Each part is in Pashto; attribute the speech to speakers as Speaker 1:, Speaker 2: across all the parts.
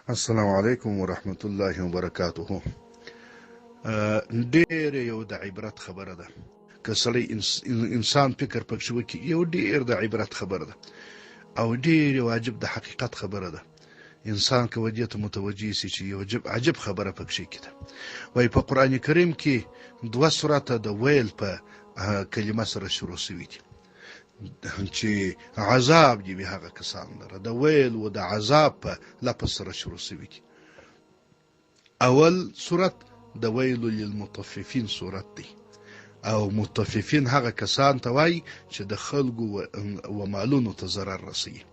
Speaker 1: السلام علیکم ورحمت الله وبرکاته. ډېر یو د عبرت خبره ده که سړی انسان فکر پکې وکړي، یو ډېر د عبرت خبره ده او ډېر واجب د حقیقت خبره ده. انسان که ودې ته متوجه سي چې یو عجب خبره پکې کېده. وایي په قرآن کریم کې 2 سورته د ویل په کلمه سره شروع شوي دي چې عذاب دی به هغه کسان لره، د ویل و د عذاب په لفظ سره شروع شوي دي. اول سورت د ویل للمطففین سورت دی، او مطففین هغه کسان ته وایي چې د خلکو و مالونو ته ضرر رسوي.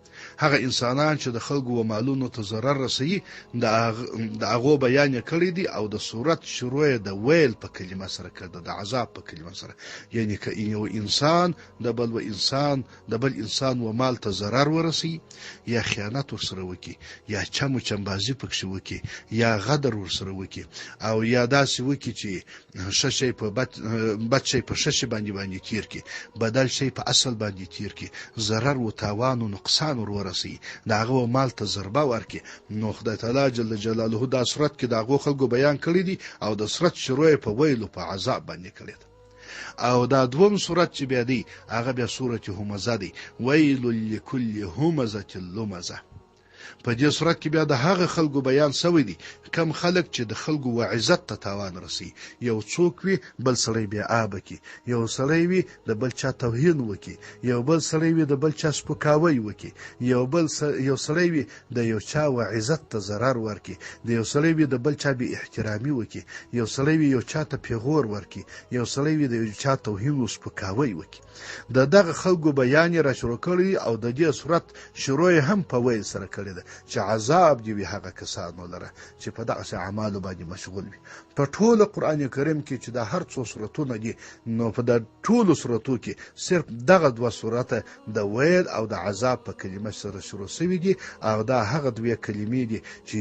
Speaker 1: هغه انسانان چې د خلکو و مالونو ته ضرر رسوي د هغو بیان یې کړی دی، او د صورت شروع یې د ویل په کلمه سره کړه، د عذاب په کلمه سره. یعنی که یو انسان د بل انسان و مال ته ضرر ورسوي، یا خیانت ورسره وکړي، یا چم و چمبازي پکښې وکړي، یا غدر ورسره وکړي، او یا داسې وکړي چې ښه شی په بد شی په ښه شي باندې تیر کړي، بدل شی په اصل باندې تیر کړي، ضرر و تاوان و نقصان ورسي، د هغه مال ته ضربه ورکړي. نو خدای تعالی جل جلاله دا صورت کې د هغو خلکو بیان کړی دی، او د صورت شروع په ویلو په عذاب باندې کړی دی. او دا دوم صورت چې بیا دی هغه بیا سورت همزه دی، ویل لکل همزه لمزه. په دې صورت کې بیا د هغه خلکو بیان سوی دی کم خلک چې د خلکو و عزت ته تاوان رسي. یو څوک وي بل سړی بیا آبه کی، یو سړی وي د بل چا توهین وکي، یو بل سړی وي د بل چا سپکاوی وکي، یو سړی وي د یو چا و عزت ته ضرر ورکي، د یو سړی وي د بل چا بی احترامي وکي، یو سړی وي یو چا ته پیغور ورکي، یو سړی وي د یو چا توهین او سپکاوی وکي. د دغه خلکو بیان را شروع کړی، او د دې صورت شروع هم په ویل سره کړی ده چې عذاب دی وي هغه کسانو لره چې په دغسې اعمالو باندې مشغول وي. په ټول قرآن کریم کې چې د هر څو سورتونه دي، نو په د ټولو سورتو کې صرف دغه 2 سورته د ویل او د عذاب په کلمه سره شروع شوي دي، او دا هغه 2 کلمې دي چې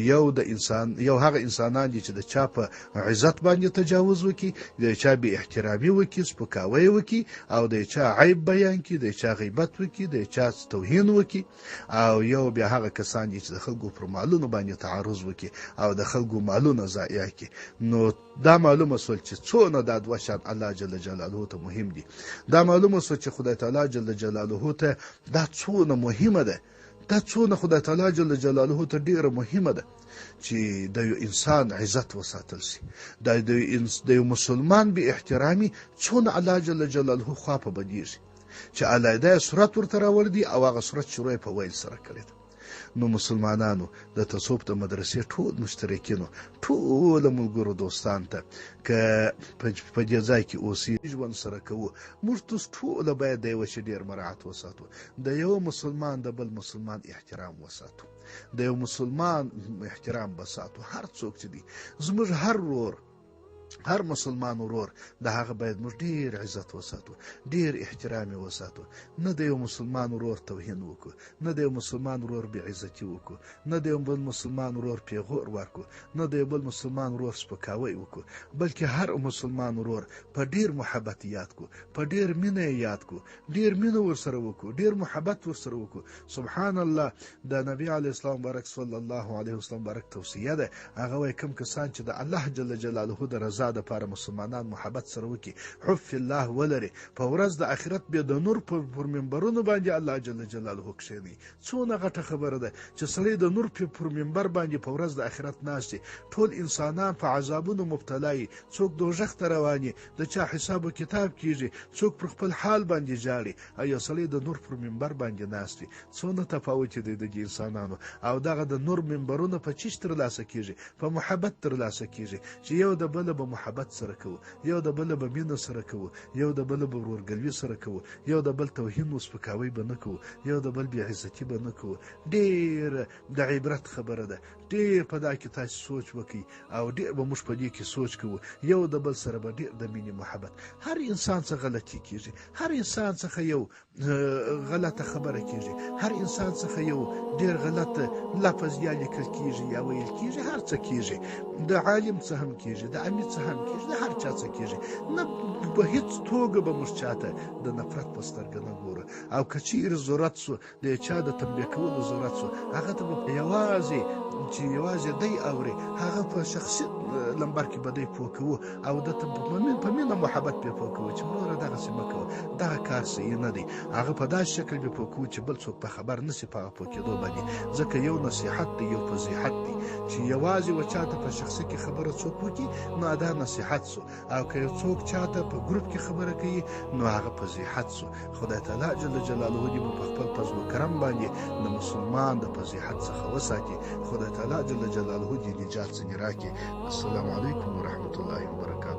Speaker 1: یو هغه انسانان دي چې د چا په عزت باندې تجاوز وکي، د چا بی احترامي وکي، سپکاوی وکي، او د چا عیب بیان کړي، د چا غیبت وکي، د چا توهین وکي، او یو بیا هغه کسان دي چې د خلکو پر مالونو باندې تعرض وکي او د خلکو مالونه ضایع کړي. نو دا معلومه سول چې څونه دا 2 شان الله جل جلاله ته مهم دي. دا معلومه سول چې خدای تعالی جل جلاله ته دا څونه مهمه ده، دا څونه خدای تعالی جل جلاله ته ډیره مهمه ده چې د یو انسان عزت وساتل شي. د یو مسلمان به احترامي څونه الله جل جلاله خوا په بدیږي چې علیده صورت ورته راوړي، او هغه صورت شروع په ویل سره کړی. نو مسلمانانو د تصوف د مدرسې ټول مشترکینو، ټول ملګرو دوستان ته که په دې ځای کې اوسي ژوند سره کوو، موږ ټول باید د یو شي ډیر مراعات وساتو، د یو مسلمان د بل مسلمان احترام وساتو، د یو مسلمان احترام وساتو. هر څوک چې دی زموږ هر مسلمان ورور د هغه باید موږ ډیر عزت وساتو، ډیر احترام وساتو. نه د یو مسلمان ورور توهین وکړو، نه د یو مسلمان ورور بی عزتی وکړو، نه د یو بل مسلمان ورور پیغور ورکړو، نه د یو بل مسلمان ورور سپکاوی وکړو، بلکې هر مسلمان ورور په ډیر محبت یاد کو، په ډیر مینه یاد کو، ډیر مینه ورسره وکړو، ډیر محبت ورسره وکړو. سبحان الله، د نبی علی اسلام بارک صلی الله علیه وسلم بارک توصیه ده. هغه وایي کوم کسان چې د الله جل جلاله د رضا د لپاره مسلمانان محبت سره وکي، حب الله ولري، په ورځ د آخرت به د نور پر منبرونو باندې الله جل جلاله کښیني. څونه غټه خبره ده چې سړی د نور پر منبر باندې په ورځ د آخرت ناشتي، ټول انسانان په عذابونو مبتلا وي، څوک دوزخ ته رواني، د چا حساب و کتاب کیږي، څوک پر خپل حال باندې جاړي، او یو سړی د نور پر منبر باندې ناشتي. څونه تفاوت دی د انسانانو. او دغه د نور منبرونه په چیش ترلاسه کیږي؟ په محبت ترلاسه کیږي چې یو د بل به محبت سره کوو، یو د بل به مینه سره کوو، یو د بل به ورورګلوي سره کوو، یو د بل توهین او سپکاوی به نه کوو، یو د بل بی عزتی به نه کوو. ډیر د عبرت خبره ده، ډیر په دا کې تاسو سوچ وکړئ، او ډیر به موږ په دې کې سوچ کوو. یو د بل سره به ډیر د مینې محبت. هر انسان څخه غلطي کیږي، هر انسان څخه یو غلطه خبره کیږي، هر انسان څخه یو ډیر غلط لفظ یا لیکل کیږي یا ویل کیږي، هر څه کیږي. د عالم څه هم کیږي، د امیر څه هم کیږي، د هر چا څه کیږي. نه په هیڅ توګه به موږ چاته د نفرت په سترګه نه ګورو. او که چیرې ضرورت سو د چا د تنبیه کولو ضرورت سو، هغه ته به یوازې چې یوازې دی اوري هغه په شخصي لمبر کې به دی پوه کوو او د په مینه محبت پې پوه کوو چې وروره دغسې مه کوه دغه کار صحیح نه دی هغه په داسې شکل به پوه کوو چې بل څوک په خبر نشي په هغه پوه کېدو باندې ځکه یو نصیحت دی یو فضیحت دی چې یوازې و چاته په شخصي کې خبره څوک وکړي نو دا نصیحت سو او که یو څوک چاته په ګروپ کې خبره کوي نو هغه فضیحت سو خدای تعالی جل جلاله دې مو په خپل فضل و کرم باندې د مسلمان د فضیحت څخه وساتي خدای تعالی جل جلاله دې نجات څنګه راکړي السلام علیکم ورحمة الله وبرکاته